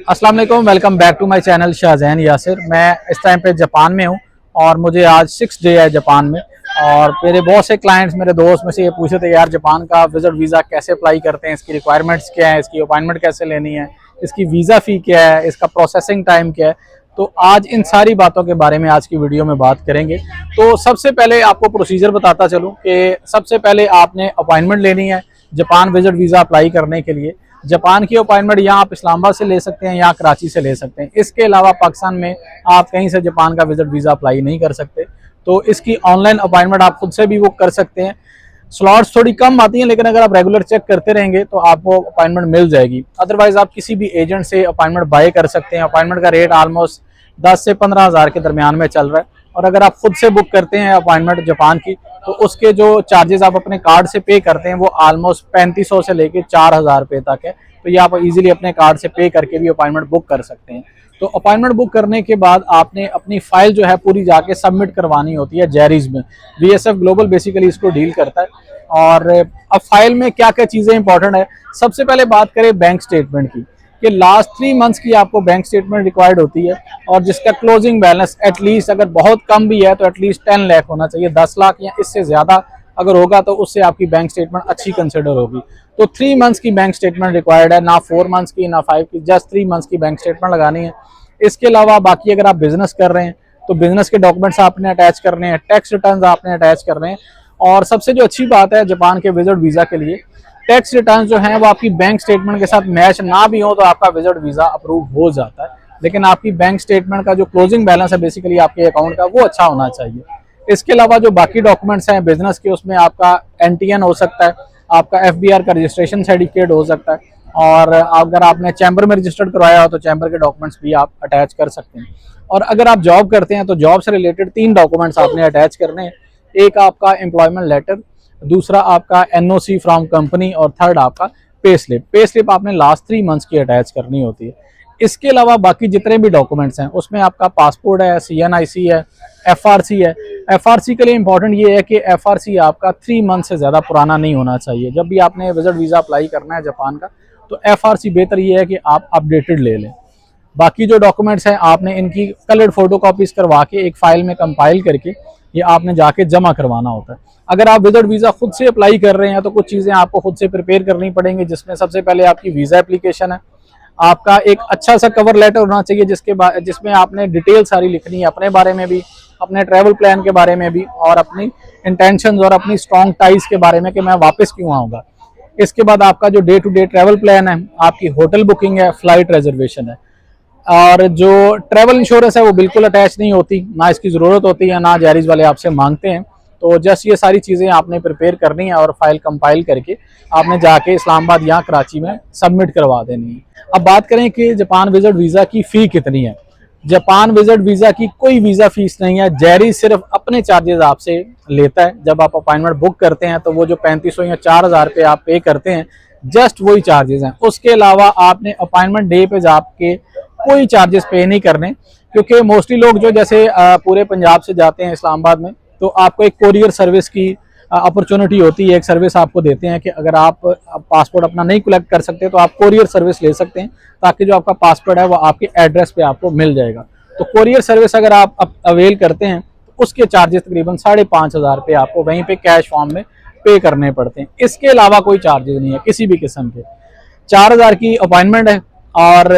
अस्सलाम वालेकुम, welcome back to my channel Shahzain Yasir. मैं इस टाइम पे जापान में हूँ और मुझे आज 6 डे है जापान में। और मेरे बहुत से क्लाइंट्स, मेरे दोस्त में से ये पूछे थे यार जापान का विजिट वीज़ा कैसे अप्लाई करते हैं, इसकी रिक्वायरमेंट्स क्या है, इसकी अपॉइंटमेंट कैसे लेनी है, इसकी वीज़ा फ़ी क्या है, इसका प्रोसेसिंग टाइम क्या है। तो आज इन सारी बातों के बारे में आज की वीडियो में बात करेंगे। तो सबसे पहले आपको प्रोसीजर बताता चलूँ कि सबसे पहले आपने अपॉइंटमेंट लेनी है जापान विजिट वीज़ा अप्लाई करने के लिए। जापान की अपॉइंटमेंट यहाँ आप इस्लामाबाद से ले सकते हैं या कराची से ले सकते हैं। इसके अलावा पाकिस्तान में आप कहीं से जापान का विजिट वीज़ा अप्लाई नहीं कर सकते। तो इसकी ऑनलाइन अपॉइंटमेंट आप खुद से भी बुक कर सकते हैं। स्लॉट्स थोड़ी कम आती हैं, लेकिन अगर आप रेगुलर चेक करते रहेंगे तो आपको अपॉइंटमेंट मिल जाएगी। अदरवाइज आप किसी भी एजेंट से अपॉइंटमेंट बाय कर सकते हैं। अपॉइंटमेंट का रेट ऑलमोस्ट 10 से 15 हज़ार के दरमियान में चल रहा है। और अगर आप खुद से बुक करते हैं अपॉइंटमेंट जापान की, तो उसके जो चार्जेस आप अपने कार्ड से पे करते हैं वो ऑलमोस्ट 3500 से लेके 4000 रुपये तक है। तो ये आप इजीली अपने कार्ड से पे करके भी अपॉइंटमेंट बुक कर सकते हैं। तो अपॉइंटमेंट बुक करने के बाद आपने अपनी फाइल जो है पूरी जाके सबमिट करवानी होती है जेरीज में। बीएसएफ ग्लोबल बेसिकली इसको डील करता है। और अब फाइल में क्या क्या चीज़ें इंपॉर्टेंट है, सबसे पहले बात करें बैंक स्टेटमेंट की कि लास्ट 3 मंथ्स की आपको बैंक स्टेटमेंट रिक्वायर्ड होती है। और जिसका क्लोजिंग बैलेंस एटलीस्ट, अगर बहुत कम भी है तो एटलीस्ट 10 लाख होना चाहिए। 10 लाख या इससे ज़्यादा अगर होगा तो उससे आपकी बैंक स्टेटमेंट अच्छी कंसिडर होगी। तो 3 मंथ्स की बैंक स्टेटमेंट रिक्वायर्ड है, ना 4 मंथ्स की ना 5 की, जस्ट 3 मंथ्स की बैंक स्टेटमेंट लगानी है। इसके अलावा बाकी अगर आप बिजनेस कर रहे हैं तो बिजनेस के डॉक्यूमेंट्स आपने अटैच करने हैं, टैक्स रिटर्न आपने अटैच करने हैं। और सबसे जो अच्छी बात है जापान के विजिट वीज़ा के लिए, टैक्स रिटर्न जो है वो आपकी बैंक स्टेटमेंट के साथ मैच ना भी हो तो आपका विजिट वीज़ा अप्रूव हो जाता है। लेकिन आपकी बैंक स्टेटमेंट का जो क्लोजिंग बैलेंस है बेसिकली आपके अकाउंट का, वो अच्छा होना चाहिए। इसके अलावा जो बाकी डॉक्यूमेंट्स हैं बिजनेस के, उसमें आपका एनटीएन हो सकता है, आपका एफबीआर का रजिस्ट्रेशन सर्टिफिकेट हो सकता है। और अगर आपने चैम्बर में रजिस्टर्ड करवाया हो तो चैम्बर के डॉक्यूमेंट्स भी आप अटैच कर सकते हैं। और अगर आप जॉब करते हैं तो जॉब से रिलेटेड 3 डॉक्यूमेंट्स आपने अटैच करने हैं। एक आपका एम्प्लॉयमेंट लेटर, दूसरा आपका एनओसी फ्रॉम कंपनी, और थर्ड आपका पे स्लिप। पे स्लिप आपने लास्ट 3 मंथ्स की अटैच करनी होती है। इसके अलावा बाकी जितने भी डॉक्यूमेंट्स हैं उसमें आपका पासपोर्ट है, सीएनआईसी है, एफआरसी है। एफआरसी के लिए इंपॉर्टेंट ये है कि एफआरसी आपका 3 मंथ से ज़्यादा पुराना नहीं होना चाहिए। जब भी आपने विजिट वीज़ा अप्लाई करना है जापान का तो एफआरसी बेहतर ये है कि आप अपडेटेड ले लें। बाकी जो डॉक्यूमेंट्स हैं आपने इनकी कलर्ड फोटो कॉपीज करवा के एक फाइल में कंपाइल करके ये आपने जाके जमा करवाना होता है। अगर आप विजिट वीज़ा खुद से अप्लाई कर रहे हैं तो कुछ चीज़ें आपको खुद से प्रिपेयर करनी पड़ेंगी, जिसमें सबसे पहले आपकी वीज़ा एप्लीकेशन है। आपका एक अच्छा सा कवर लेटर होना चाहिए जिसमें आपने डिटेल सारी लिखनी है, अपने बारे में भी, अपने ट्रैवल प्लान के बारे में भी, और अपनी इंटेंशंस और अपनी स्ट्रॉन्ग टाइज के बारे में कि मैं वापस क्यों आऊँगा। इसके बाद आपका जो day to day travel plan है, आपकी होटल बुकिंग है, फ्लाइट रिजर्वेशन है। और जो ट्रैवल इंश्योरेंस है वो बिल्कुल अटैच नहीं होती, ना इसकी ज़रूरत होती है, ना जायरीज वाले आपसे मांगते हैं। तो जस्ट ये सारी चीज़ें आपने प्रिपेयर करनी है और फाइल कंपाइल करके आपने जाके इस्लामाबाद या कराची में सबमिट करवा देनी है। अब बात करें कि जापान विजिट वीज़ा की फ़ी कितनी है। जापान विजिट वीज़ा की कोई वीज़ा फीस नहीं है। जायरीज सिर्फ अपने चार्जेस आपसे लेता है। जब आप अपॉइंटमेंट बुक करते हैं तो वो जो 3500 या 4000 रुपये आप पे करते हैं, जस्ट वही चार्जेस हैं। उसके अलावा आपने अपॉइंटमेंट डे पे जाके कोई चार्जेस पे नहीं करने, क्योंकि मोस्टली लोग जो जैसे पूरे पंजाब से जाते हैं इस्लामाबाद में, तो आपको एक कोरियर सर्विस की अपॉर्चुनिटी होती है। एक सर्विस आपको देते हैं कि अगर आप पासपोर्ट अपना नहीं कलेक्ट कर सकते तो आप कोरियर सर्विस ले सकते हैं, ताकि जो आपका पासपोर्ट है वो आपके एड्रेस पे आपको मिल जाएगा। तो कोरियर सर्विस अगर आप अवेल करते हैं तो उसके चार्जेस तकरीबन 5500 रुपये आपको वहीं पे कैश फॉर्म में पे करने पड़ते हैं। इसके अलावा कोई चार्जेस नहीं है किसी भी किस्म के। 4000 की अपॉइंटमेंट है और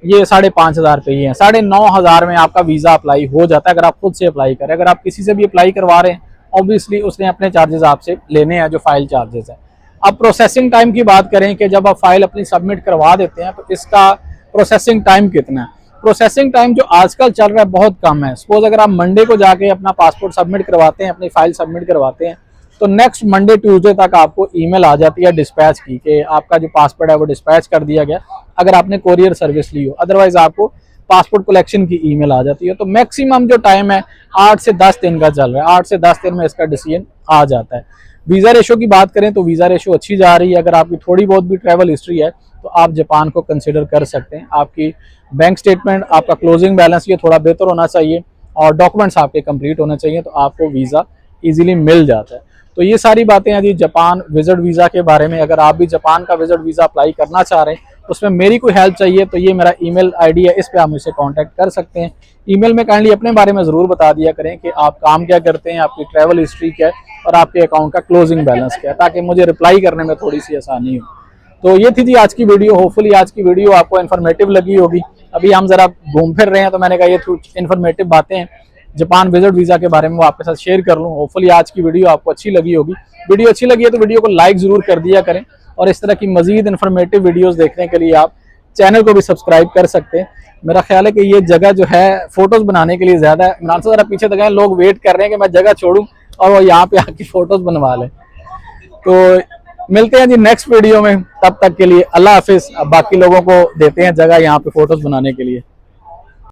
ये 5500 रुपये ही है। 9500 में आपका वीज़ा अप्लाई हो जाता है अगर आप खुद से अप्लाई करें। अगर आप किसी से भी अप्लाई करवा रहे हैं ऑब्वियसली उसने अपने चार्जेस आपसे लेने हैं, जो फाइल चार्जेस है। अब प्रोसेसिंग टाइम की बात करें कि जब आप फाइल अपनी सबमिट करवा देते हैं तो इसका प्रोसेसिंग टाइम कितना है। प्रोसेसिंग टाइम जो आजकल चल रहा है बहुत कम है। सपोज अगर आप मंडे को जाके अपना पासपोर्ट सबमिट करवाते हैं, अपनी फाइल सबमिट करवाते हैं, तो नेक्स्ट मंडे ट्यूसडे तक आपको ईमेल आ जाती है डिस्पैच की कि आपका जो पासपोर्ट है वो डिस्पैच कर दिया गया, अगर आपने कोरियर सर्विस ली हो। अदरवाइज आपको पासपोर्ट कलेक्शन की ईमेल आ जाती है। तो मैक्सिमम जो टाइम है 8 से 10 दिन का चल रहा है। 8 से 10 दिन में इसका डिसीजन आ जाता है। वीज़ा रेशो की बात करें तो वीज़ा रेशो अच्छी जा रही है। अगर आपकी थोड़ी बहुत भी ट्रैवल हिस्ट्री है तो आप जापान को कंसिडर कर सकते हैं। आपकी बैंक स्टेटमेंट, आपका क्लोजिंग बैलेंस ये थोड़ा बेहतर होना चाहिए और डॉक्यूमेंट्स आपके कंप्लीट होने चाहिए, तो आपको वीज़ा इजीली मिल जाता है। तो ये सारी बातें हैं जी जापान विजिट वीज़ा के बारे में। अगर आप भी जापान का विजिट वीज़ा अप्लाई करना चाह रहे हैं उसमें मेरी कोई हेल्प चाहिए तो ये मेरा ईमेल आईडी है, इस पे आप मुझसे कांटेक्ट कर सकते हैं। ईमेल में काइंडली अपने बारे में ज़रूर बता दिया करें कि आप काम क्या करते हैं, आपकी ट्रैवल हिस्ट्री क्या है और आपके अकाउंट का क्लोजिंग बैलेंस क्या है, ताकि मुझे रिप्लाई करने में थोड़ी सी आसानी हो। तो ये थी जी आज की वीडियो। होपफुली आज की वीडियो आपको इन्फॉर्मेटिव लगी होगी। अभी हम जरा घूम फिर रहे हैं तो मैंने कहा ये कुछ इन्फॉर्मेटिव बातें हैं जापान विजिट वीज़ा के बारे में वो आपके साथ शेयर कर लूँ। होपफुली आज की वीडियो आपको अच्छी लगी होगी। वीडियो अच्छी लगी है तो वीडियो को लाइक ज़रूर कर दिया करें और इस तरह की मजीद इन्फॉर्मेटिव वीडियोज़ देखने के लिए आप चैनल को भी सब्सक्राइब कर सकते हैं। मेरा ख्याल है कि ये जगह जो है फ़ोटोज़ बनाने के लिए ज़्यादा है। इमरान से ज़रा पीछे तक लोग वेट कर रहे हैं कि मैं जगह छोड़ूँ और वो यहाँ पे आके फ़ोटोज़ बनवा लें। तो मिलते हैं जी नेक्स्ट वीडियो में, तब तक के लिए अल्लाह हाफिज़। अब बाकी लोगों को देते हैं जगह यहाँ पे फ़ोटोज़ बनाने के लिए।